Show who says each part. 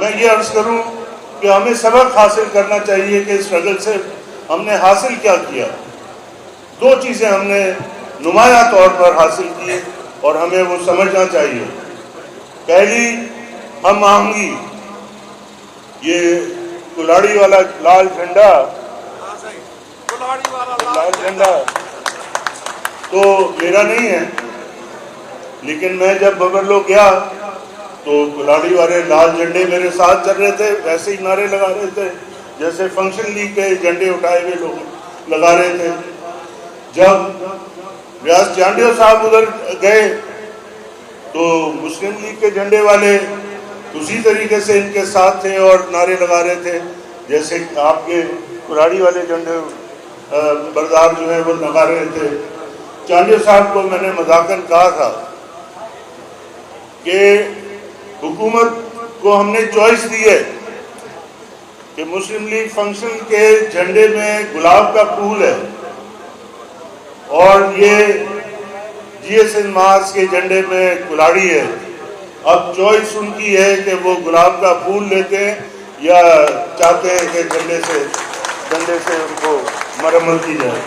Speaker 1: میں یہ عرض کروں کہ ہمیں سبق حاصل کرنا چاہیے کہ اسٹرگل سے ہم نے حاصل کیا کیا. دو چیزیں ہم نے نمایاں طور پر حاصل کی اور ہمیں وہ سمجھنا چاہیے. پہلی ہم آہنگی. یہ کلاڑی والا لال جھنڈا تو میرا نہیں ہے، لیکن میں جب ببرلو گیا تو کلاڑی والے لال جھنڈے میرے ساتھ چل رہے تھے، ویسے ہی نعرے لگا رہے تھے جیسے فنکشن لیگ کے جھنڈے اٹھائے ہوئے لوگ لگا رہے تھے. جب ریاض چانڈیو صاحب ادھر گئے تو مسلم لیگ کے جھنڈے والے اسی طریقے سے ان کے ساتھ تھے اور نعرے لگا رہے تھے جیسے آپ کے کلاڑی والے جھنڈے بردار جو ہیں وہ لگا رہے تھے. چانڈیو صاحب کو میں نے مذاکر کہا تھا کہ حکومت کو ہم نے چوائس دی ہے کہ مسلم لیگ فنکشن کے جھنڈے میں گلاب کا پھول ہے اور یہ جی ایس این ماس کے جھنڈے میں کلاڑی ہے. اب چوائس ان کی ہے کہ وہ گلاب کا پھول لیتے ہیں یا چاہتے ہیں کہ جھنڈے سے ان کو مرمت کی جائے.